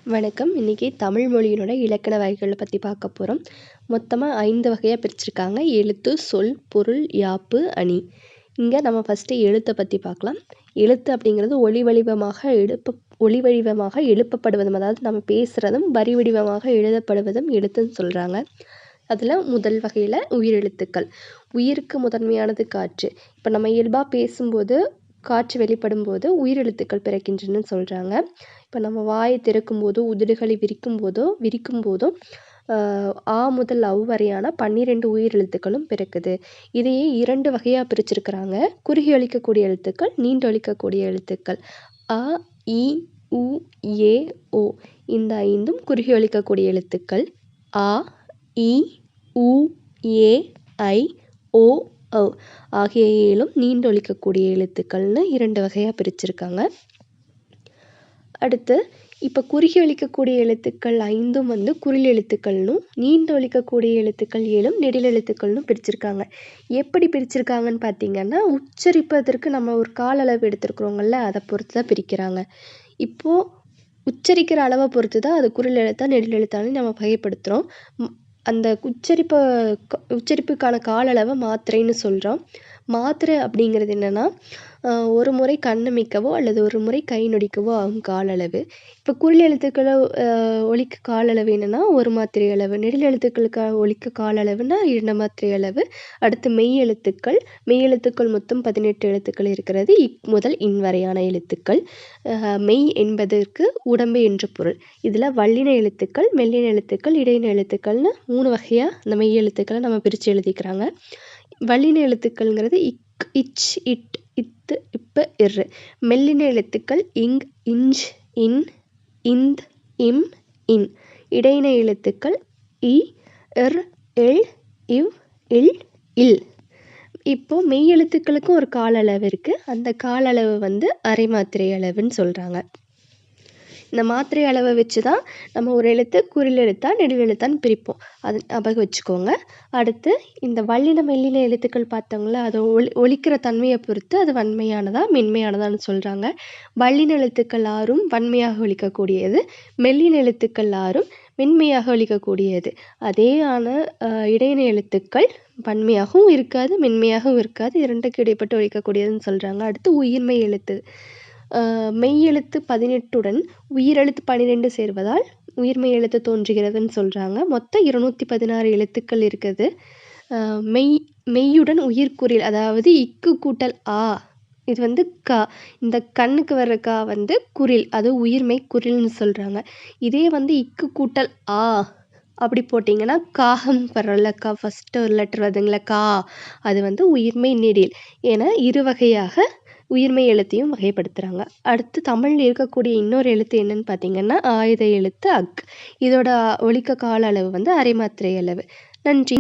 வணக்கம். இன்னைக்கு தமிழ் மொழியினோட இலக்கண வகைகளை பற்றி பார்க்க போகிறோம். மொத்தமாக 5 வகையாக பிரிச்சிருக்காங்க. எழுத்து, சொல், பொருள், யாப்பு, அணி. இங்கே நம்ம ஃபஸ்ட்டு எழுத்தை பற்றி பார்க்கலாம். எழுத்து அப்படிங்கிறது ஒளி வடிவமாக எழுப்பப்படுவதும், அதாவது நம்ம பேசுகிறதும் வரி வடிவமாக எழுதப்படுவதும் எழுத்துன்னு சொல்கிறாங்க. அதில் முதல் வகையில் உயிரெழுத்துக்கள். உயிருக்கு முதன்மையானது காற்று. இப்போ நம்ம இயல்பாக பேசும்போது காற்று வெளிப்படும் போது உயிரெழுத்துக்கள் பிறக்கின்றன சொல்கிறாங்க. இப்போ நம்ம வாயை திறக்கும் போதோ உதடுகளை விரிக்கும் போதோ ஆ முதல் அவ் வரையான 12 உயிரெழுத்துக்களும் பிறக்குது. இதையே 2 வகையாக பிரிச்சிருக்கிறாங்க. குறுகி ஒலிக்கக்கூடிய எழுத்துக்கள், நீண்டு ஒலிக்கக்கூடிய எழுத்துக்கள். அ, இ, உ, ஏ, ஓ இந்த 5ம் குறுகி ஒலிக்கக்கூடிய எழுத்துக்கள். ஆ, இ, உ, ஏ, ஐ, ஓ, ஔ ஆகிய 7ம் நீண்டு ஒலிக்கக்கூடிய எழுத்துக்கள்னு 2 வகையாக பிரிச்சிருக்காங்க. அடுத்து இப்போ குறுகி ஒலிக்கக்கூடிய எழுத்துக்கள் 5ம் குறில் எழுத்துக்கள்னும், நீண்டு ஒலிக்கக்கூடிய எழுத்துக்கள் 7ம் நெடில் எழுத்துக்கள்னு பிரிச்சிருக்காங்க. எப்படி பிரிச்சிருக்காங்கன்னு பார்த்தீங்கன்னா, உச்சரிப்பதற்கு நம்ம ஒரு கால அளவு எடுத்துருக்குறோங்கள்ல, அதை பொறுத்து தான் பிரிக்கிறாங்க. இப்போது உச்சரிக்கிற அளவை பொறுத்து தான் அது குறில் எழுத்தா நெடில் எழுத்தான்னு நம்ம வகைப்படுத்துகிறோம். அந்த உச்சரிப்புக்கான கால அளவை மாத்திரைன்னு சொல்கிறோம். மாத்திரை அப்படிங்கிறது என்னென்னா, ஒரு முறை கண்ணமிக்கவோ அல்லது ஒரு முறை கை நொடிக்கவோ ஆகும் கால அளவு. இப்போ குறில் எழுத்துக்களை ஒலிக்க கால அளவு என்னென்னா ஒரு மாத்திரை அளவு. நெடில் எழுத்துக்களுக்கு ஒலிக்க கால அளவுன்னா 2 மாத்திரை அளவு. அடுத்து மெய் எழுத்துக்கள் மொத்தம் 18 எழுத்துக்கள் இருக்கிறது. முதல் இன் வரையான எழுத்துக்கள். மெய் என்பதற்கு உடம்பு என்று பொருள். இதில் வல்லின எழுத்துக்கள், மெல்லின எழுத்துக்கள், இடையின எழுத்துக்கள்னு 3 வகையாக அந்த மெய் எழுத்துக்களை நம்ம பிரித்து எழுதிக்கிறாங்க. வல்லின எழுத்துக்கள்ங்கிறது இக், இச், இட், இத்து, இப்பு, இரு. மெல்லின எழுத்துக்கள் இங், இஞ்ச், இன், இந்த், இம், இன். இடையின எழுத்துக்கள் இ, இர், இல், இவ், இல், இல். இப்போது மெய் எழுத்துக்களுக்கும் ஒரு கால அளவு இருக்குது. அந்த கால அளவு அரை மாத்திரை அளவுன்னு சொல்கிறாங்க. இந்த மாத்திரை அளவை வச்சு தான் நம்ம ஒரு எழுத்து குறில் எழுத்தா நெடில் எழுத்தான்னு பிரிப்போம். அது ஞாபகம் வச்சுக்கோங்க. அடுத்து இந்த வல்லின மெல்லின எழுத்துக்கள் பார்த்தோங்களா, அதை ஒலிக்கிற தன்மையை பொறுத்து அது வன்மையானதா மென்மையானதான்னு சொல்கிறாங்க. வல்லின எழுத்துக்கள் 6ம் வன்மையாக ஒலிக்கக்கூடியது, மெல்லின எழுத்துக்கள் 6ம் மென்மையாக ஒலிக்கக்கூடியது. இடையின எழுத்துக்கள் வன்மையாகவும் இருக்காது, மென்மையாகவும் இருக்காது, 2க்கு இடைப்பட்டு ஒலிக்கக்கூடியதுன்னு சொல்கிறாங்க. அடுத்து உயிர்மெய் எழுத்து. மெய் எழுத்து 18உடன் உயிரெழுத்து 12 சேர்வதால் உயிர்மெய் எழுத்து தோன்றுகிறதுன்னு சொல்கிறாங்க. மொத்தம் 216 எழுத்துக்கள் இருக்குது. மெய்யுடன் உயிர்க்குறில், அதாவது இக்கு கூட்டல் ஆ, இது கா. இந்த கண்ணுக்கு வர்ற கா குறில், அது உயிர்மெய் குறில்னு சொல்கிறாங்க. இதே இக்கு கூட்டல் ஆ அப்படி போட்டிங்கன்னா காகம் வர்றல, கா ஃபஸ்ட்டு ஒரு லெட்டர் வருதுங்களா கா, அது உயிர்மெய் நெடில் என 2 வகையாக உயிர்மெய் எழுத்தையும் வகைப்படுத்துகிறாங்க. அடுத்து தமிழில் இருக்கக்கூடிய இன்னொரு எழுத்து என்னன்னு பார்த்தீங்கன்னா ஆயுத எழுத்து அக். இதோட ஒலிக்க கால அளவு அரை மாத்திரை அளவு. நன்றி.